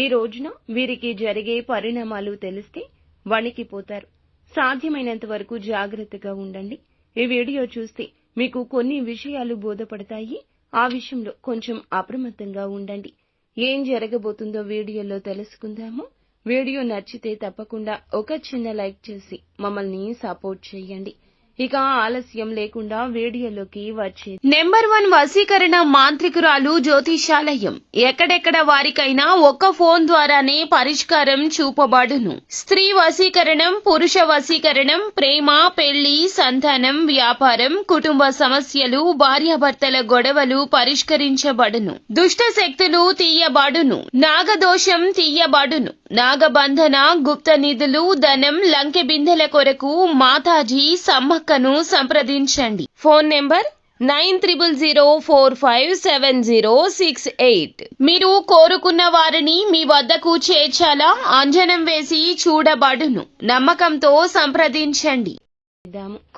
ఈ రోజున వీరికి జరిగే పరిణామాలు తెలిస్తే వణికిపోతారు. సాధ్యమైనంత వరకు జాగ్రత్తగా ఉండండి. ఈ వీడియో చూస్తే మీకు కొన్ని విషయాలు బోధపడతాయి. ఆ విషయంలో కొంచెం అప్రమత్తంగా ఉండండి. ఏం జరగబోతుందో వీడియోలో తెలుసుకుందాము. వీడియో నచ్చితే తప్పకుండా ఒక చిన్న లైక్ చేసి మమ్మల్ని సపోర్ట్ చేయండి. ఇక ఆలస్యం లేకుండా వీడియోలోకి వచ్చేది. నెంబర్ 1 వశీకరణ మాంత్రికురాలు జ్యోతిషాలయం. ఎక్కడెక్కడ వారికైనా ఒక్క ఫోన్ ద్వారానే పరిష్కారం చూపబడును. స్త్రీ వశీకరణం, పురుష వశీకరణం, ప్రేమ, పెళ్లి, సంతానం, వ్యాపారం, కుటుంబ సమస్యలు, భార్యాభర్తల గొడవలు పరిష్కరించబడును. దుష్ట శక్తులు తీయబడును. నాగదోషం తీయబడును. నాగబంధన, గుప్త నిధులు, ధనం, లంకె బిందెల కొరకు మాతాజీ సమ్మక్కను సంప్రదించండి. Phone number 9000457068. మీరు కోరుకున్న వారిని మీ వద్దకు చేర్చాలా? అంజనం వేసి చూడబడును. నమ్మకంతో సంప్రదించండి.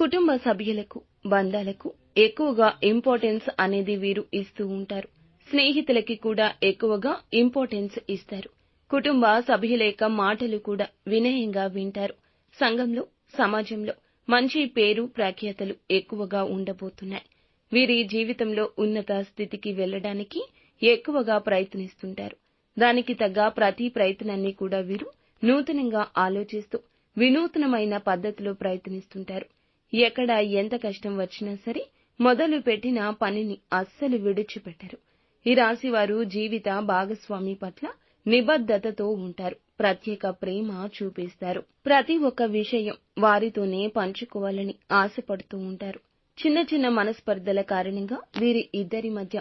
కుటుంబ సభ్యులకు, బంధాలకు ఎక్కువగా ఇంపార్టెన్స్ అనేది వీరు ఇస్తూ ఉంటారు. స్నేహితులకి కూడా ఎక్కువగా ఇంపార్టెన్స్ ఇస్తారు. కుటుంబ సభ్యుల యొక్క మాటలు కూడా వినయంగా వింటారు. సంఘంలో, సమాజంలో మంచి పేరు ప్రఖ్యాతలు ఎక్కువగా ఉండబోతున్నాయి. వీరి జీవితంలో ఉన్నత స్థితికి వెళ్లడానికి ఎక్కువగా ప్రయత్నిస్తుంటారు. దానికి తగ్గ ప్రతి ప్రయత్నాన్ని కూడా వీరు నూతనంగా ఆలోచిస్తూ వినూత్నమైన పద్ధతిలో ప్రయత్నిస్తుంటారు. ఎక్కడ ఎంత కష్టం వచ్చినా సరే మొదలు పెట్టిన పనిని అస్సలు విడిచిపెట్టరు. ఈ రాశి వారు జీవిత భాగస్వామి పట్ల నిబద్ధతతో ఉంటారు. ప్రత్యేక ప్రేమ చూపిస్తారు. ప్రతి ఒక్క విషయం వారితోనే పంచుకోవాలని ఆశపడుతూ ఉంటారు. చిన్న చిన్న మనస్పర్ధల కారణంగా వీరి ఇద్దరి మధ్య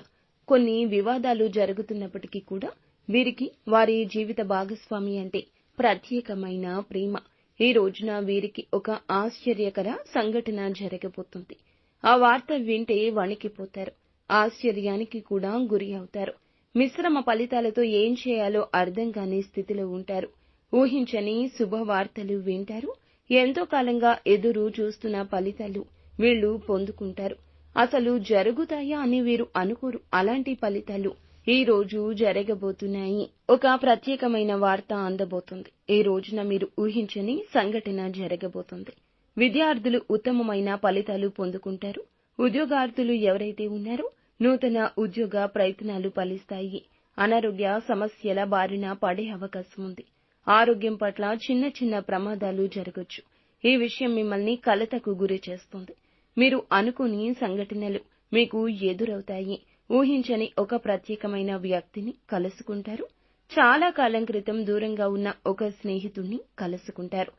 కొన్ని వివాదాలు జరుగుతున్నప్పటికీ కూడా వీరికి వారి జీవిత భాగస్వామి అంటే ప్రత్యేకమైన ప్రేమ. ఈ రోజున వీరికి ఒక ఆశ్చర్యకర సంఘటన జరగబోతుంది. ఆ వార్త వింటే వణికిపోతారు. ఆశ్చర్యానికి కూడా గురి అవుతారు. మిశ్రమ ఫలితాలతో ఏం చేయాలో అర్థం కాని స్థితిలో ఉంటారు. ఊహించని శుభవార్తలు వింటారు. ఎంతో కాలంగా ఎదురు చూస్తున్న ఫలితాలు వీళ్లు పొందుకుంటారు. అసలు జరుగుతాయా అని వీరు అనుకోరు. అలాంటి ఫలితాలు ఈ రోజు జరగబోతున్నాయి. ఒక ప్రత్యేకమైన వార్త అందబోతుంది. ఈ రోజున మీరు ఊహించని సంఘటన జరగబోతుంది. విద్యార్థులు ఉత్తమమైన ఫలితాలు పొందుకుంటారు. ఉద్యోగార్థులు ఎవరైతే ఉన్నారో నూతన ఉద్యోగ ప్రయత్నాలు ఫలిస్తాయి. అనారోగ్య సమస్యల బారిన పడే అవకాశం ఉంది. ఆరోగ్యం పట్ల చిన్న చిన్న ప్రమాదాలు జరగొచ్చు. ఈ విషయం మిమ్మల్ని కలతకు గురి చేస్తుంది. మీరు అనుకోని సంఘటనలు మీకు ఎదురవుతాయి. ఊహించని ఒక ప్రత్యేకమైన వ్యక్తిని కలుసుకుంటారు. చాలా కాలం క్రితం దూరంగా ఉన్న ఒక స్నేహితుణ్ణి కలుసుకుంటారు.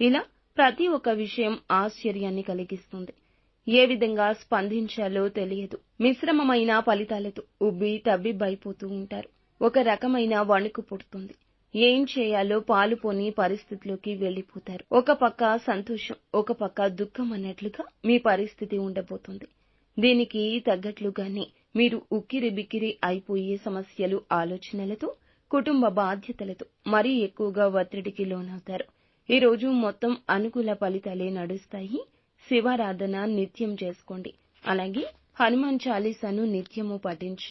ఇలా ప్రతి ఒక్క విషయం ఆశ్చర్యాన్ని కలిగిస్తుంది. ఏ విధంగా స్పందించాలో తెలియదు. మిశ్రమమైన ఫలితాలతో ఉబ్బి తబ్బిబ్బైపోతూ ఉంటారు. ఒక రకమైన వణుకు పుడుతుంది. ఏం చేయాలో పాలుపోని పరిస్థితిలోకి వెళ్లిపోతారు. ఒక పక్క సంతోషం, ఒక పక్క దుఃఖం అన్నట్లుగా మీ పరిస్థితి ఉండబోతుంది. దీనికి తగ్గట్లుగానే మీరు ఉక్కిరి బిక్కిరి అయిపోయే సమస్యలు, ఆలోచనలతో, కుటుంబ బాధ్యతలతో మరీ ఎక్కువగా ఒత్తిడికి లోనవుతారు. ఈ రోజు మొత్తం అనుకూల ఫలితాలే నడుస్తాయి. శివారాధన నిత్యం చేసుకోండి. అలాగే హనుమాన్ చాలీసాను నిత్యము పఠించండి.